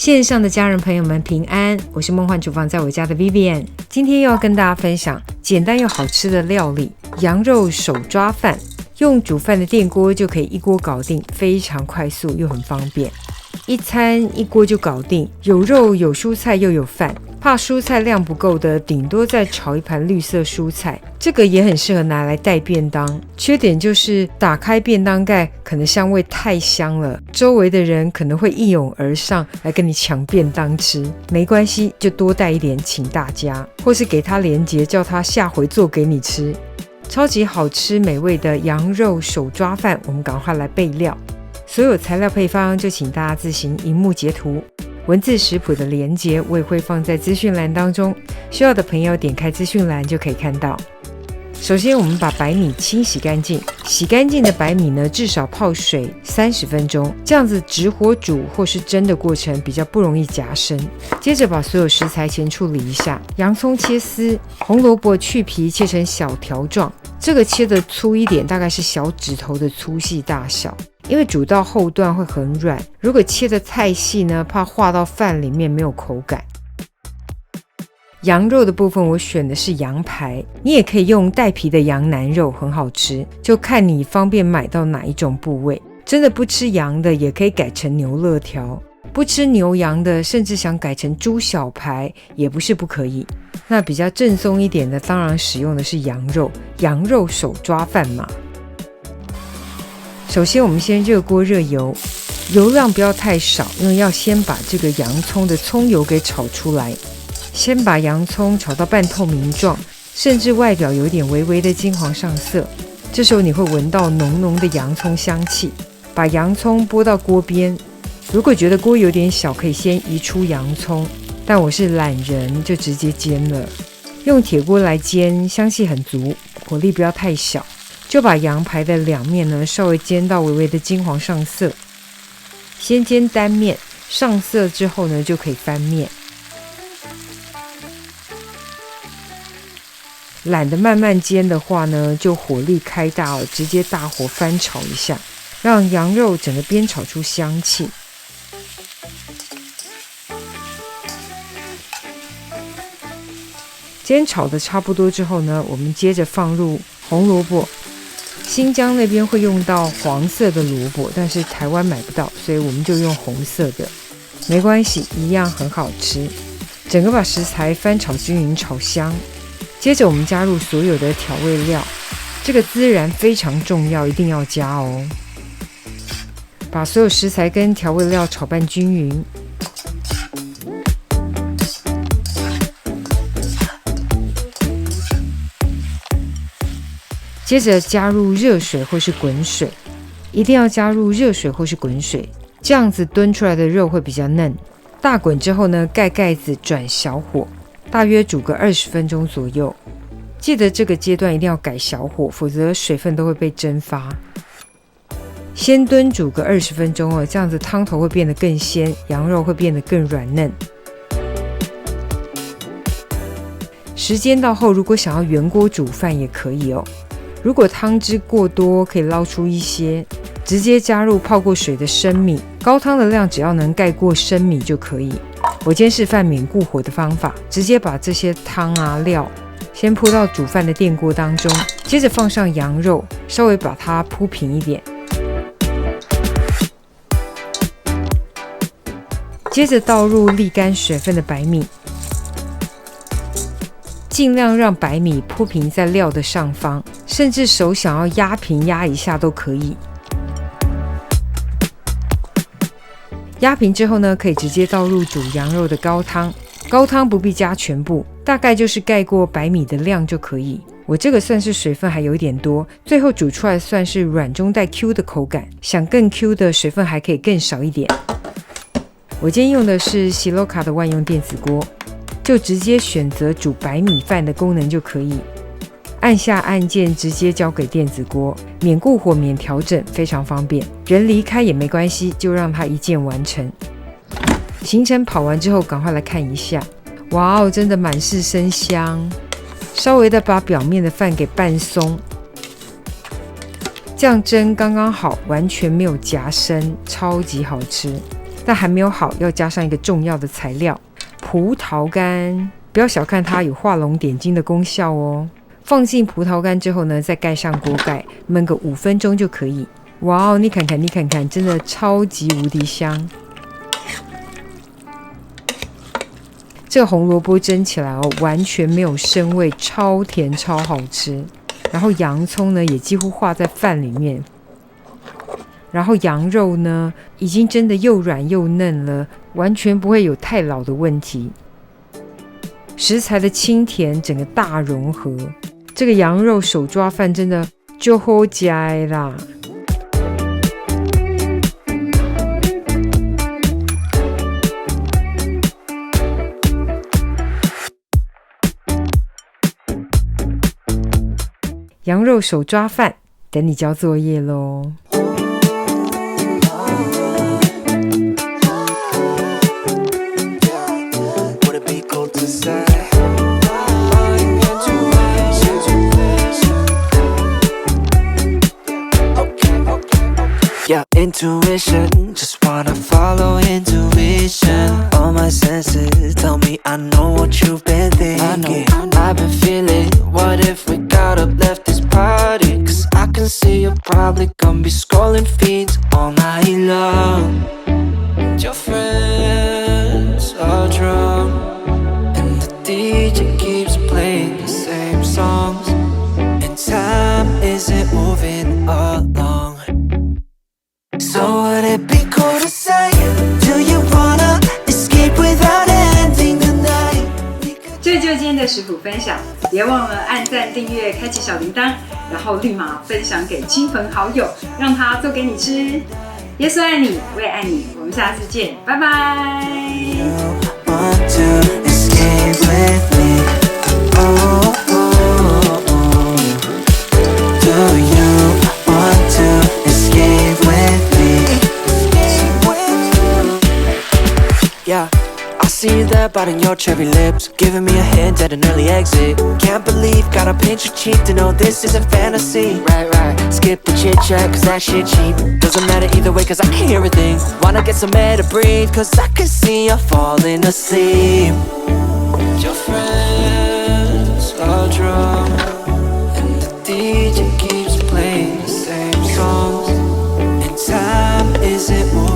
线上的家人朋友们平安，我是梦幻厨房在我家的 Vivian， 今天又要跟大家分享简单又好吃的料理——羊肉手抓饭。用煮饭的电锅就可以一锅搞定，非常快速又很方便。一餐一锅就搞定，有肉有蔬菜又有饭。怕蔬菜量不够的，顶多再炒一盘绿色蔬菜，这个也很适合拿来带便当。缺点就是打开便当盖，可能香味太香了，周围的人可能会一拥而上来跟你抢便当吃。没关系，就多带一点请大家，或是给他连结，叫他下回做给你吃。超级好吃美味的羊肉手抓饭，我们赶快来备料。所有材料配方就请大家自行荧幕截图，文字食谱的连结我也会放在资讯栏当中，需要的朋友点开资讯栏就可以看到。首先我们把白米清洗干净，洗干净的白米呢，至少泡水30分钟，这样子直火煮或是蒸的过程比较不容易夹生。接着把所有食材前处理一下，洋葱切丝，红萝卜去皮切成小条状，这个切的粗一点，大概是小指头的粗细大小，因为煮到后段会很软，如果切的太细呢，怕化到饭里面没有口感。羊肉的部分我选的是羊排，你也可以用带皮的羊腩肉，很好吃，就看你方便买到哪一种部位。真的不吃羊的也可以改成牛肋条，不吃牛羊的甚至想改成猪小排也不是不可以。那比较正宗一点的当然使用的是羊肉，羊肉手抓饭嘛。首先我们先热锅热油，油量不要太少，因为要先把这个洋葱的葱油给炒出来。先把洋葱炒到半透明状，甚至外表有点微微的金黄上色，这时候你会闻到浓浓的洋葱香气。把洋葱拨到锅边，如果觉得锅有点小，可以先移出洋葱，但我是懒人，就直接煎了。用铁锅来煎，香气很足，火力不要太小。就把羊排的两面呢，稍微煎到微微的金黄上色。先煎单面，上色之后呢，就可以翻面。懒得慢慢煎的话呢，就火力开大哦，直接大火翻炒一下，让羊肉整个煸炒出香气。煎炒的差不多之后呢，我们接着放入红萝卜。新疆那边会用到黄色的萝卜，但是台湾买不到，所以我们就用红色的，没关系，一样很好吃。整个把食材翻炒均匀，炒香。接着我们加入所有的调味料，这个孜然非常重要，一定要加哦。把所有食材跟调味料炒拌均匀。接着加入热水或是滚水，一定要加入热水或是滚水，这样子炖出来的肉会比较嫩。大滚之后呢，盖盖子转小火，大约煮个20分钟左右。记得这个阶段一定要改小火，否则水分都会被蒸发。先炖煮个20分钟哦，这样子汤头会变得更鲜，羊肉会变得更软嫩。时间到后，如果想要原锅煮饭也可以哦。如果汤汁过多，可以捞出一些，直接加入泡过水的生米，高汤的量只要能盖过生米就可以。我今天示范免顾火的方法，直接把这些汤料先铺到煮饭的电锅当中，接着放上羊肉，稍微把它铺平一点，接着倒入沥干水分的白米，尽量让白米铺平在料的上方，甚至手想要压平压一下都可以。压平之后呢，可以直接倒入煮羊肉的高汤，高汤不必加全部，大概就是盖过白米的量就可以。我这个算是水分还有一点多，最后煮出来算是软中带 Q 的口感，想更 Q 的水分还可以更少一点。我今天用的是喜洛卡的万用电子锅，就直接选择煮白米饭的功能就可以。按下按键直接交给电子锅，免顾火免调整，非常方便。人离开也没关系，就让它一键完成。行程跑完之后赶快来看一下，哇哦，真的满是生香。稍微的把表面的饭给拌松，这样蒸刚刚好，完全没有夹生，超级好吃。但还没有好，要加上一个重要的材料——葡萄干。不要小看它有画龙点睛的功效哦。放进葡萄干之后呢，再盖上锅盖，焖个5分钟就可以。哇哦，你看看，真的超级无敌香。这个红萝卜蒸起来哦，完全没有生味，超甜超好吃。然后洋葱呢，也几乎化在饭里面。然后羊肉呢，已经真的又软又嫩了，完全不会有太老的问题。食材的清甜整个大融合，这个羊肉手抓饭真的就好吃啦。羊肉手抓饭等你交作业咯。Yeah, intuition, just wanna follow intuition. All my senses tell me I know what you've been thinking. I've been feeling, what if we got up, left this party? Cause I can see you're probably gonna be scrolling feeds all night long. And your friends are drunk, and the DJ keeps playing the same songs, and time isn't moving along. So would it be cool to say, do you wanna escape without ending the night? 这就是今天的食谱分享，别忘了按赞、订阅、开启小铃铛，然后立马分享给亲朋好友，让他做给你吃。耶稣爱你，我也爱你，我们下次见，拜拜。Want to escape with me? Oh, oh, oh. Do you want to escape with me? Yeah, I see you there biting your cherry lips, giving me a hint at an early exit. Can't believe, gotta pinch your cheek to know this isn't fantasy. Right, skip the chit chat cause that shit cheap. Doesn't matter either way cause I can hear a thing. Wanna get some air to breathe cause I can see you falling asleep. Your friends are drunk, and the DJ keeps playing the same songs, and time isn't moving.